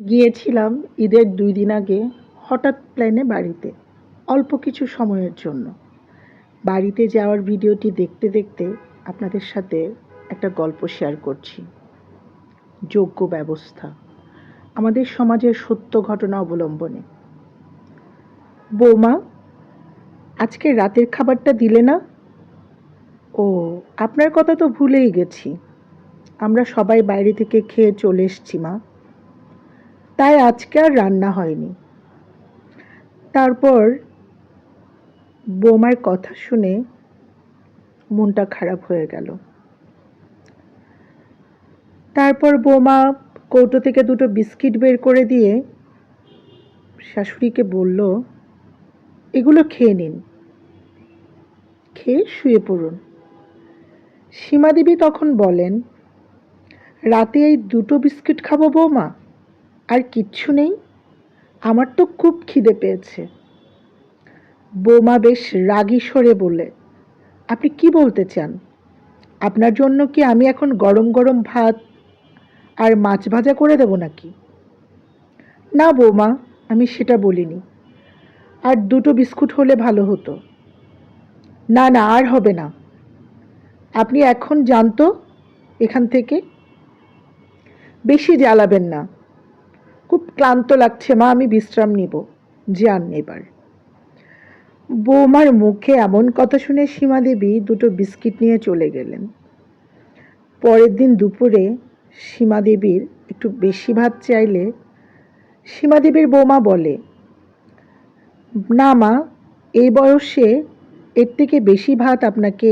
গিয়েছিলাম ঈদের ২ দিন আগে হঠাৎ প্ল্যানে বাড়িতে, অল্প কিছু সময়ের জন্য। বাড়িতে যাওয়ার ভিডিওটি দেখতে দেখতে আপনাদের সাথে একটা গল্প শেয়ার করছি। যোগ্য ব্যবস্থা আমাদের সমাজের সত্য ঘটনা অবলম্বনে। বৌমা, আজকে রাতের খাবারটা দিলে না? ও, আপনার কথা তো ভুলেই গেছি। আমরা সবাই বাইরে থেকে খেয়ে চলে এসছি মা, তাই আজকে আর রান্না হয়নি। তারপর বৌমার কথা শুনে মনটা খারাপ হয়ে গেল। তারপর বৌমা কৌটো থেকে দুটো বিস্কিট বের করে দিয়ে শাশুড়িকে বলল, এগুলো খেয়ে নিন, খেয়ে শুয়ে পড়ুন। সীমাদেবী তখন বলেন, রাতে এই দুটো বিস্কিট খাবো বৌমা, আর কিচ্ছু নেই? আমার তো খুব খিদে পেয়েছে। বৌমা বেশ রাগী স্বরে বলে, আপনি কি বলতে চান? আপনার জন্য কি আমি এখন গরম গরম ভাত আর মাছ ভাজা করে দেব নাকি? না বৌমা, আমি সেটা বলিনি। আর দুটো বিস্কুট হলে ভালো হতো। না না, আর হবে না। আপনি এখন যান তো এখান থেকে। বেশি জ্বালাবেন না। খুব ক্লান্ত লাগছে মা, আমি বিশ্রাম নিব। যান এবার। বৌমার মুখে এমন কথা শুনে সীমাদেবী দুটো বিস্কিট নিয়ে চলে গেলেন। পরের দিন দুপুরে সীমাদেবীর একটু বেশি ভাত চাইলে সীমাদেবীর বৌমা বলে, না মা, এই বয়সে এর থেকে বেশি ভাত আপনাকে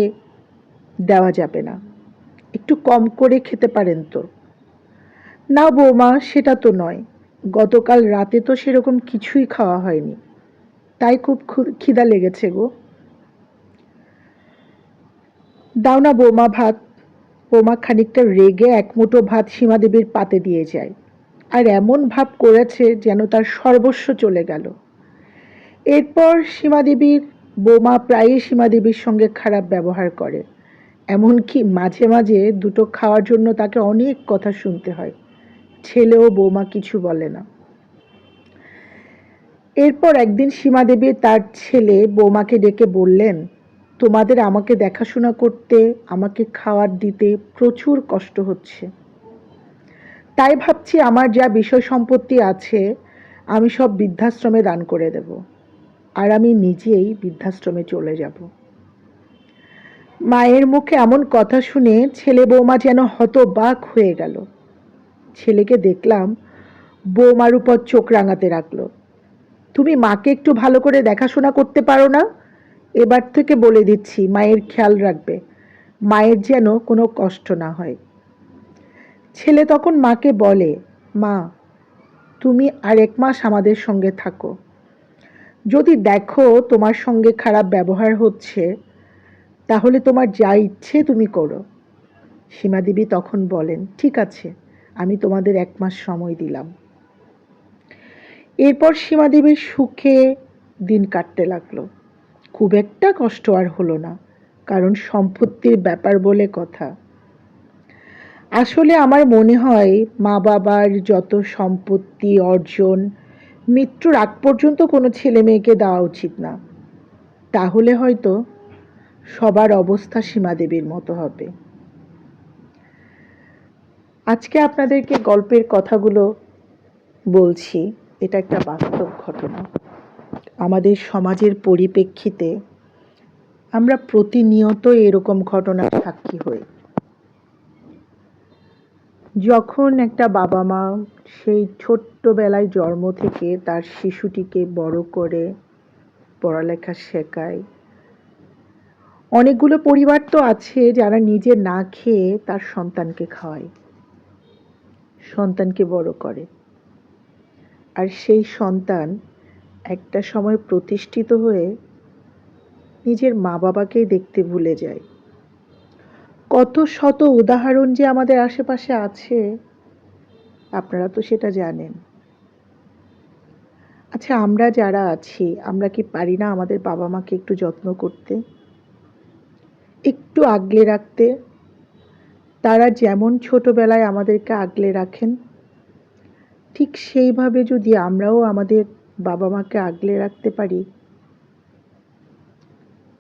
দেওয়া যাবে না, একটু কম করে খেতে পারেন তো। না বৌমা, সেটা তো নয়, গতকাল রাতে তো সেরকম কিছুই খাওয়া হয়নি, তাই খুব খিদা লেগেছে গো। দাও না বৌমা ভাত। বৌমা খানিকটা রেগে এক মুঠো ভাত সীমাদেবীর পাতে দিয়ে যায়, আর এমন ভাব করেছে যেন তার সর্বস্ব চলে গেল। এরপর সীমাদেবীর বৌমা প্রায়ই সীমাদেবীর সঙ্গে খারাপ ব্যবহার করে, এমনকি মাঝে মাঝে দুটো খাওয়ার জন্য তাকে অনেক কথা শুনতে হয়। ছেলেও বৌমা কিছু বলে না। এরপর একদিন সীমাদেবী তার ছেলে বৌমাকে ডেকে বললেন, তোমাদের আমাকে দেখাশোনা করতে, আমাকে খাবার দিতে প্রচুর কষ্ট হচ্ছে। তাই ভাবছি আমার যা বিষয় সম্পত্তি আছে আমি সব বৃদ্ধাশ্রমে দান করে দেব, আর আমি নিজেই বৃদ্ধাশ্রমে চলে যাব। মায়ের মুখে এমন কথা শুনে ছেলে বৌমা যেন হতবাক হয়ে গেল। ছেলেকে দেখলাম বৌমার উপর চোখ রাঙাতে রাখলো। তুমি মাকে একটু ভালো করে দেখাশোনা করতে পারো না? এবার থেকে বলে দিচ্ছি, মায়ের খেয়াল রাখবে, মায়ের যেন কোনো কষ্ট না হয়। ছেলে তখন মাকে বলে, মা, তুমি আর 1 মাস আমাদের সঙ্গে থাকো। যদি দেখো তোমার সঙ্গে খারাপ ব্যবহার হচ্ছে, তাহলে তোমার যা ইচ্ছে তুমি করো। সীমাদেবী তখন বলেন, ঠিক আছে, আমি তোমাদের 1 মাস সময় দিলাম। এরপর সীমাদেবীর সুখে দিন কাটতে লাগলো। খুব একটা কষ্ট আর হলো না, কারণ সম্পত্তির ব্যাপার বলে কথা। আসলে আমার মনে হয় মা বাবার যত সম্পত্তি অর্জন মৃত্যুর আগ পর্যন্ত কোনো ছেলে মেয়েকে দেওয়া উচিত না। তাহলে হয়তো সবার অবস্থা সীমাদেবীর মতো হবে। আজকে আপনাদেরকে গল্পের কথাগুলো বলছি, এটা একটা বাস্তব ঘটনা। আমাদের সমাজের পরিপ্রেক্ষিতে আমরা প্রতিনিয়ত এরকম ঘটনার সাক্ষী হই। যখন একটা বাবা মা সেই ছোট্টবেলায় জন্ম থেকে তার শিশুটিকে বড় করে পড়ালেখা শেখায়, অনেকগুলো পরিবার তো আছে যারা নিজে না খেয়ে তার সন্তানকে খাওয়ায়, সন্তানকে বড় করে, আর সেই সন্তান একটা সময় প্রতিষ্ঠিত হয়ে নিজের মা বাবাকেই দেখতে ভুলে যায়। কত শত উদাহরণ যে আমাদের আশেপাশে আছে, আপনারা তো সেটা জানেন। আচ্ছা, আমরা যারা আছি, আমরা কি পারি না আমাদের বাবা মাকে একটু যত্ন করতে, একটু আগলে রাখতে? তারা যেমন ছোটবেলায় আমাদেরকে আগলে রাখেন, ঠিক সেইভাবে যদি আমরাও আমাদের বাবা মাকে আগলে রাখতে পারি,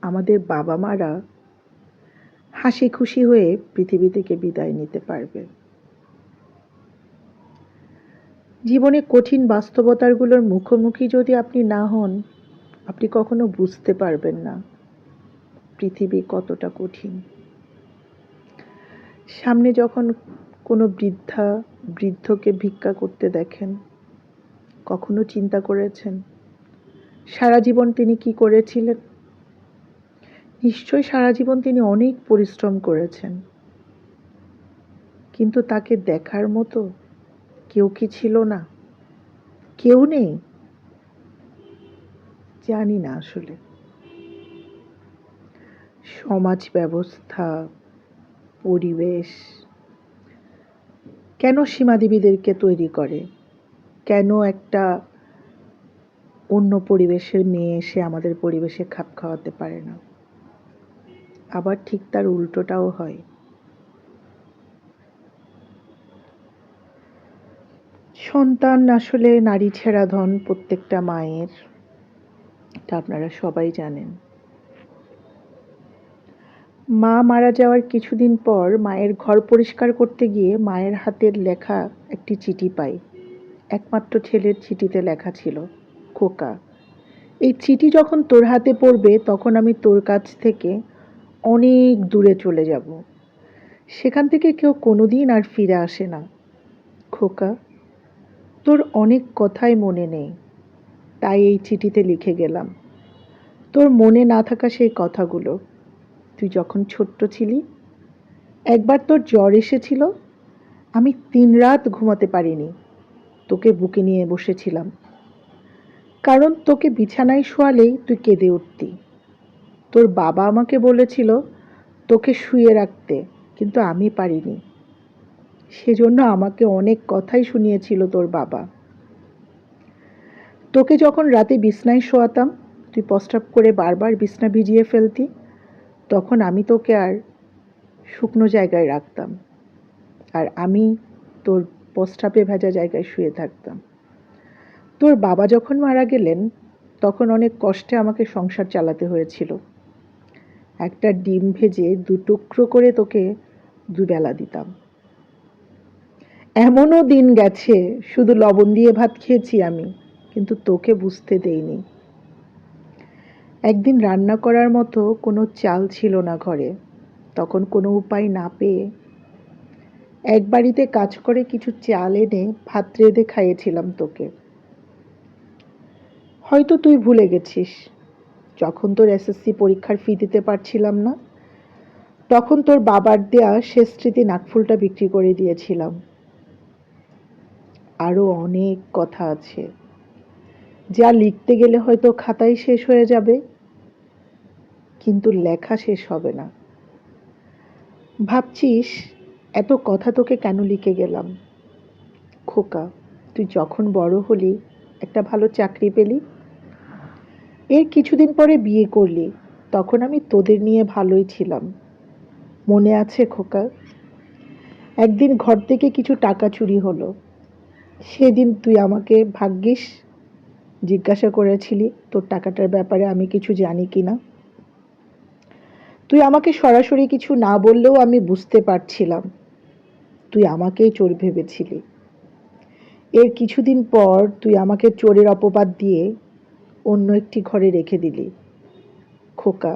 আমাদের বাবা মারা হাসি খুশি হয়ে পৃথিবী থেকে বিদায় নিতে পারবে। জীবনে কঠিন বাস্তবতাগুলোর মুখোমুখি যদি আপনি না হন, আপনি কখনো বুঝতে পারবেন না পৃথিবী কতটা কঠিন। সামনে যখন কোনো বৃদ্ধকে ভিক্ষা করতে দেখেন, কখনো চিন্তা করেছেন সারা জীবন তিনি কি করেছিলেন? নিশ্চয়ই সারা জীবন তিনি অনেক পরিশ্রম করেছেন, কিন্তু তাকে দেখার মতো কেউ কি ছিল না? কেউ নেই? জানি না আসলে। সমাজ ব্যবস্থা, পরিবেশ কেন সীমাদেবীদেরকে তৈরি করে? কেন একটা অন্য পরিবেশের মেয়ে এসে আমাদের পরিবেশে খাপ খাওয়াতে পারে না? আবার ঠিক তার উল্টোটাও হয়। সন্তান আসলে নারী ছেঁড়া ধন প্রত্যেকটা মায়ের, এটা আপনারা সবাই জানেন। মা মারা যাওয়ার কিছুদিন পর মায়ের ঘর পরিষ্কার করতে গিয়ে মায়ের হাতের লেখা একটি চিঠি পাই। একমাত্র ছেলের চিঠিতে লেখা ছিল, খোকা, এই চিঠি যখন তোর হাতে পড়বে তখন আমি তোর কাছ থেকে অনেক দূরে চলে যাব। সেখান থেকে কেউ কোনোদিন আর ফিরে আসে না। খোকা, তোর অনেক কথাই মনে নেই, তাই এই চিঠিতে লিখে গেলাম। তোর মনে না থাকা সেই কথাগুলো। তুই যখন ছোট্ট ছিলি, একবার তোর জ্বর এসেছিল, আমি 3 রাত ঘুমাতে পারিনি, তোকে বুকে নিয়ে বসেছিলাম। কারণ তোকে বিছানায় শোয়ালেই তুই কেঁদে উঠতি। তোর বাবা আমাকে বলেছিল তোকে শুয়ে রাখতে, কিন্তু আমি পারিনি। সেজন্য আমাকে অনেক কথাই শুনিয়েছিল তোর বাবা। তোকে যখন রাতে বিছনায় শোয়াতাম, তুই প্রস্রাব করে বারবার বিছনা ভিজিয়ে ফেলতি, তখন আমি তোকে আর শুকনো জায়গায় রাখতাম, আর আমি তোর প্রস্রাবে ভেজা জায়গায় শুয়ে থাকতাম। তোর বাবা যখন মারা গেলেন, তখন অনেক কষ্টে আমাকে সংসার চালাতে হয়েছিল। একটা ডিম ভেজে 2 টুকরো করে তোকে দুবেলা দিতাম। এমনও দিন গেছে শুধু লবণ দিয়ে ভাত খেয়েছি আমি, কিন্তু তোকে বুঝতে দেইনি। একদিন রান্না করার মতো কোনো চাল ছিল না ঘরে, তখন কোনো উপায় না পেয়ে এক বাড়িতে কাজ করে কিছু চাল এনে ভাত রেঁধে খাইয়েছিলাম তোকে। হয়তো তুই ভুলে গেছিস, যখন তোর এসএসসি পরীক্ষার ফি দিতে পারছিলাম না, তখন তোর বাবার দেয়া শেষ স্মৃতি নাকফুলটা বিক্রি করে দিয়েছিলাম। আরো অনেক কথা আছে, যা লিখতে গেলে হয়তো খাতায় শেষ হয়ে যাবে, কিন্তু লেখা শেষ হবে না। ভাবছিস এত কথা তোকে কেন লিখে গেলাম? খোকা, তুই যখন বড় হলি, একটা ভালো চাকরি পেলি, এর কিছুদিন পরে বিয়ে করলি, তখন আমি তোদের নিয়ে ভালোই ছিলাম। মনে আছে খোকা? একদিন ঘর থেকে কিছু টাকা চুরি হলো। সেদিন তুই আমাকে ভাগ্যিস জিজ্ঞাসা করেছিলি তোর টাকাটার ব্যাপারে আমি কিছু জানি কিনা। তুই আমাকে সরাসরি কিছু না বললেও আমি বুঝতে পারছিলাম তুই আমাকেই চোর ভেবেছিলি। এর কিছুদিন পর তুই আমাকে চোরের অপবাদ দিয়ে অন্য একটি ঘরে রেখে দিলি। খোকা,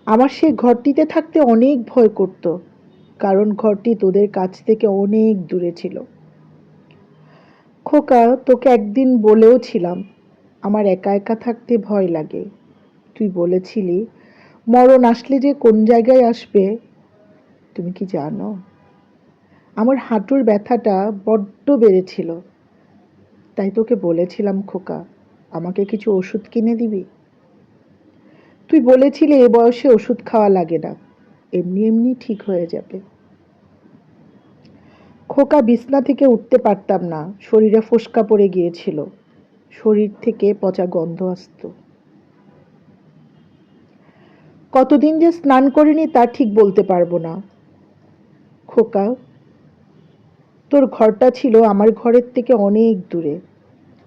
আমার সেই ঘরটিতে থাকতে অনেক ভয় করত, কারণ ঘরটি তোদের কাছ থেকে অনেক দূরে ছিল। খোকা, তোকে একদিন বলেও ছিলাম আমার একা একা থাকতে ভয় লাগে। তুই বলেছিলি মরণ আসলে যে কোন জায়গায় আসবে তুমি কি জানো? আমার হাঁটুর ব্যথাটা বড্ড বেড়েছিল, তাই তোকে বলেছিলাম খোকা, আমাকে কিছু ওষুধ কিনে দিবি? তুই বলেছিলি এ বয়সে ওষুধ খাওয়া লাগে না, এমনি এমনি ঠিক হয়ে যাবে। খোকা, বিছনা থেকে উঠতে পারতাম না, শরীরে ফোস্কা পড়ে গিয়েছিল, শরীর থেকে পচা গন্ধ আসত। কতদিন যে স্নান করিনি তা ঠিক বলতে পারবো না। খোকা, তোর ঘরটা ছিল আমার ঘরের থেকে অনেক দূরে।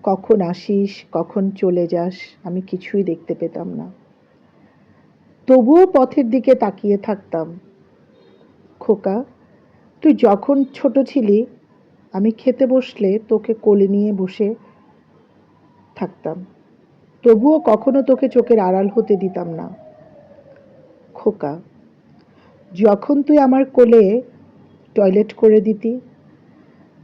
কখন আসিস, কখন চলে যাস, আমি কিছুই দেখতে পেতাম না। তবুও পথের দিকে তাকিয়ে থাকতাম। খোকা, তুই যখন ছোট ছিলি, আমি খেতে বসলে তোকে কোলে নিয়ে বসে থাকতাম। তবুও কখনো তোকে চোখের আড়াল হতে দিতাম না। খোকা, যখন তুই আমার কোলে টয়লেট করে দিতি,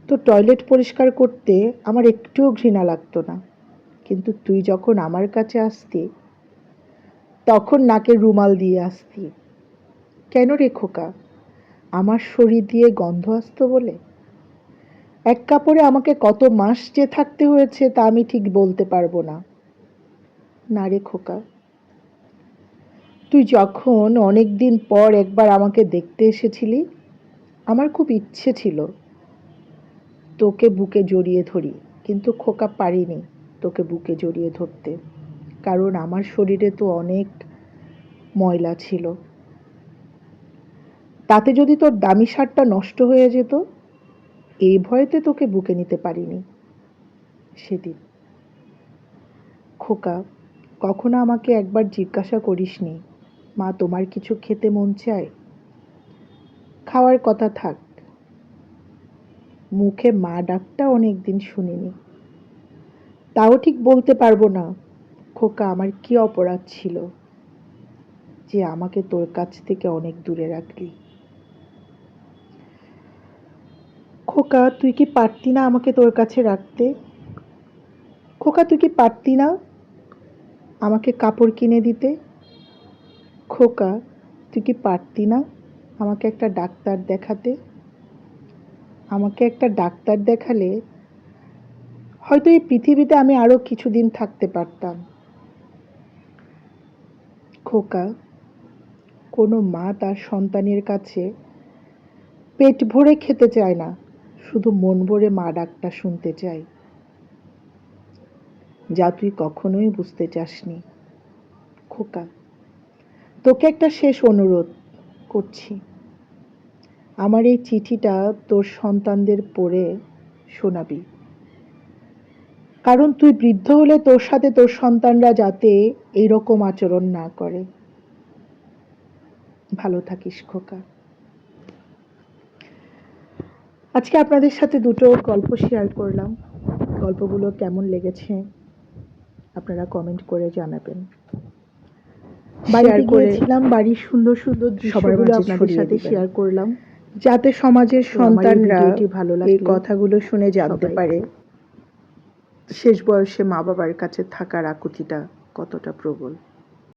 তো টয়লেট পরিষ্কার করতে আমার একটুও ঘৃণা লাগতো না। কিন্তু তুই যখন আমার কাছে আসতি, তখন নাকে রুমাল দিয়ে আসতি। কেন রে খোকা? আমার শরীর দিয়ে গন্ধ আসতো বলে? এক কাপড়ে আমাকে কত মাস যে থাকতে হয়েছে তা আমি ঠিক বলতে পারবো না। না রে খোকা, তুই যখন অনেক দিন পর একবার আমাকে দেখতে এসেছিলি, আমার খুব ইচ্ছে ছিল তোকে বুকে জড়িয়ে ধরি, কিন্তু খোকা পারিনি তোকে বুকে জড়িয়ে ধরতে, কারণ আমার শরীরে তো অনেক ময়লা ছিল। তাতে যদি তোর দামি শার্টটা নষ্ট হয়ে যেত, এই ভয়েতে তোকে বুকে নিতে পারিনি সেদিন। খোকা, কখনো আমাকে একবার জিজ্ঞাসা করিসনি, মা তোমার কিছু খেতে মন চায়? খাওয়ার কথা থাক, মুখে মা ডাকটা অনেকদিন শুনিনি। তাও ঠিক বলতে পারবো না খোকা আমার কি অপরাধ ছিল যে আমাকে তোর কাছ থেকে অনেক দূরে রাখলি। খোকা, তুই কি পারতি না আমাকে তোর কাছে রাখতে? খোকা, তুই কি পারতি না আমাকে কাপড় কিনে দিতে? খোকা, তুই কি পারতি না আমাকে একটা ডাক্তার দেখাতে? আমাকে একটা ডাক্তার দেখালে হয়তো এই পৃথিবীতে আমি আরো কিছুদিন থাকতে পারতাম। খোকা, কোনো মা তার সন্তানের কাছে পেট ভরে খেতে চায় না, শুধু মন ভরে মা ডাকটা শুনতে চায়, যা তুই কখনোই বুঝতে চাসনি। খোকা, তোকে একটা শেষ অনুরোধ করছি, আমার এই চিঠিটা তোর সন্তানদের পড়ে শোনাবি, কারণ তুই বৃদ্ধ হলে তোর সাথে তোর সন্তানরা যাতে এইরকম আচরণ না করে। ভালো থাকিস খোকা। আজকে আপনাদের সাথে দুটো গল্প শেয়ার করলাম। গল্পগুলো কেমন লেগেছে আপনারা কমেন্ট করে জানাবেন। বাড়িতে গিয়েছিলাম, বাড়ির সুন্দর সুন্দর দৃশ্যগুলো আপনাদের সাথে শেয়ার করলাম, যাতে সমাজের সন্তানরা এই কথাগুলো শুনে জানতে পারে শেষ বয়সে মা বাবার কাছে থাকার আকুতিটা কতটা প্রবল।